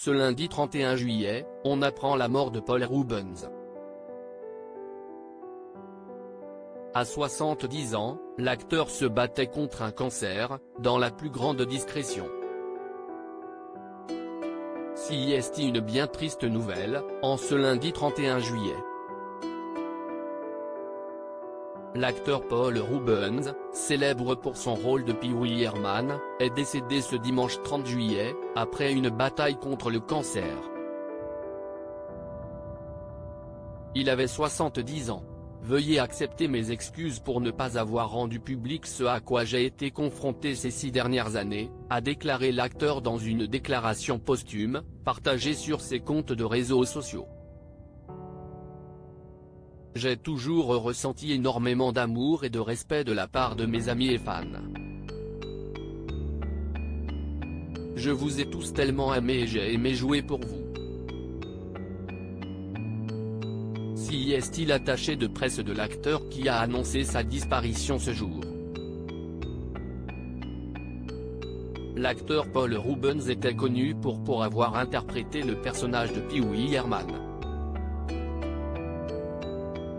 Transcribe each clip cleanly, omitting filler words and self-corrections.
Ce lundi 31 juillet, on apprend la mort de Paul Reubens. À 70 ans, l'acteur se battait contre un cancer, dans la plus grande discrétion. C'est une bien triste nouvelle, en ce lundi 31 juillet. L'acteur Paul Reubens, célèbre pour son rôle de Pee-wee Herman, est décédé ce dimanche 30 juillet, après une bataille contre le cancer. Il avait 70 ans. Veuillez accepter mes excuses pour ne pas avoir rendu public ce à quoi j'ai été confronté ces 6 dernières années, a déclaré l'acteur dans une déclaration posthume, partagée sur ses comptes de réseaux sociaux. J'ai toujours ressenti énormément d'amour et de respect de la part de mes amis et fans. Je vous ai tous tellement aimés et j'ai aimé jouer pour vous. C'est l'attaché de presse de l'acteur qui a annoncé sa disparition ce jour. L'acteur Paul Reubens était connu pour avoir interprété le personnage de Pee-wee Herman.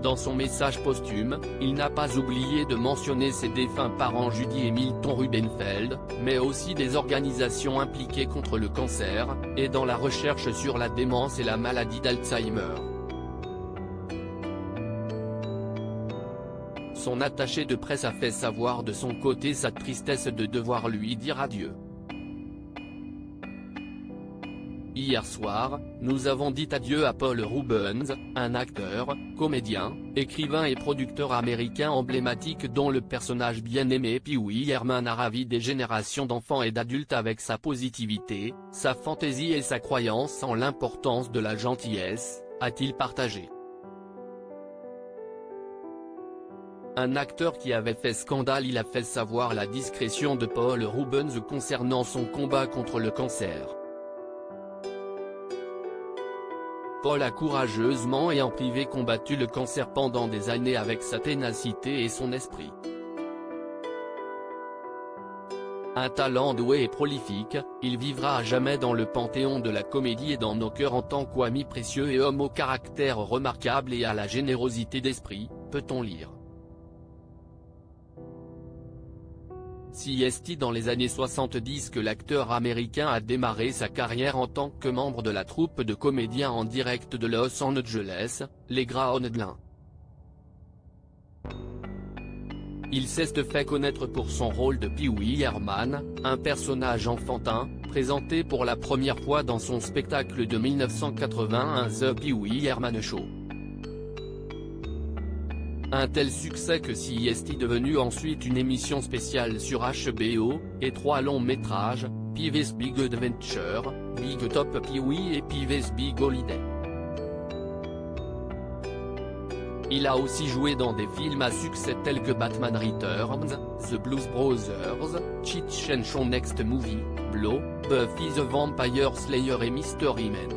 Dans son message posthume, il n'a pas oublié de mentionner ses défunts parents Judy et Milton Rubenfeld, mais aussi des organisations impliquées contre le cancer, et dans la recherche sur la démence et la maladie d'Alzheimer. Son attaché de presse a fait savoir de son côté sa tristesse de devoir lui dire adieu. Hier soir, nous avons dit adieu à Paul Reubens, un acteur, comédien, écrivain et producteur américain emblématique dont le personnage bien-aimé Pee-wee Herman a ravi des générations d'enfants et d'adultes avec sa positivité, sa fantaisie et sa croyance en l'importance de la gentillesse, a-t-il partagé. Un acteur qui avait fait scandale. Il a fait savoir la discrétion de Paul Reubens concernant son combat contre le cancer. Paul a courageusement et en privé combattu le cancer pendant des années avec sa ténacité et son esprit. Un talent doué et prolifique, il vivra à jamais dans le panthéon de la comédie et dans nos cœurs en tant qu'ami précieux et homme au caractère remarquable et à la générosité d'esprit, peut-on lire. C'est dans les années 70 que l'acteur américain a démarré sa carrière en tant que membre de la troupe de comédiens en direct de Los Angeles, les Groundlings. Il s'est fait connaître pour son rôle de Pee-wee Herman, un personnage enfantin, présenté pour la première fois dans son spectacle de 1981 The Pee-wee Herman Show. Un tel succès que c'est devenu ensuite une émission spéciale sur HBO, et 3 longs métrages, Pee-wee's Big Adventure, Big Top Pee-wee et Pee-wee's Big Holiday. Il a aussi joué dans des films à succès tels que Batman Returns, The Blues Brothers, Cheech and Chong Next Movie, Blow, Buffy the Vampire Slayer et Mystery Men.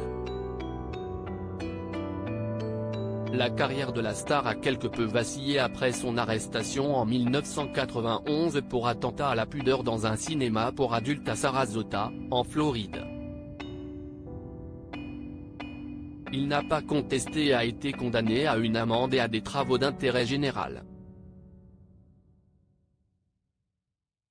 La carrière de la star a quelque peu vacillé après son arrestation en 1991 pour attentat à la pudeur dans un cinéma pour adultes à Sarasota, en Floride. Il n'a pas contesté et a été condamné à une amende et à des travaux d'intérêt général.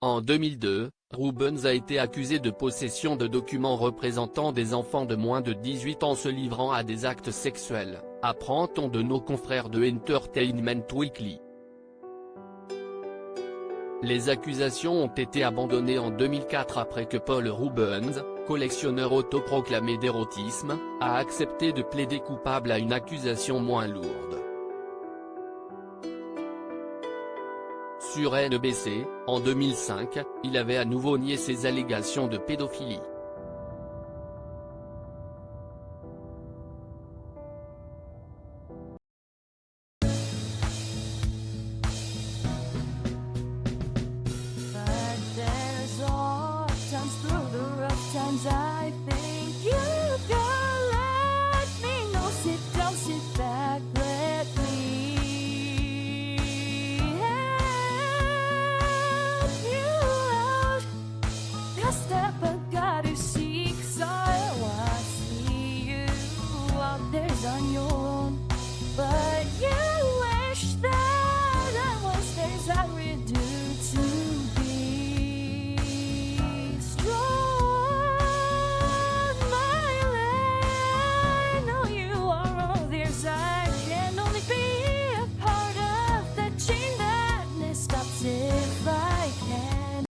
En 2002, Reubens a été accusé de possession de documents représentant des enfants de moins de 18 ans se livrant à des actes sexuels, apprend-on de nos confrères de Entertainment Weekly. Les accusations ont été abandonnées en 2004 après que Paul Reubens, collectionneur autoproclamé d'érotisme, a accepté de plaider coupable à une accusation moins lourde. Sur NBC, en 2005, il avait à nouveau nié ses allégations de pédophilie.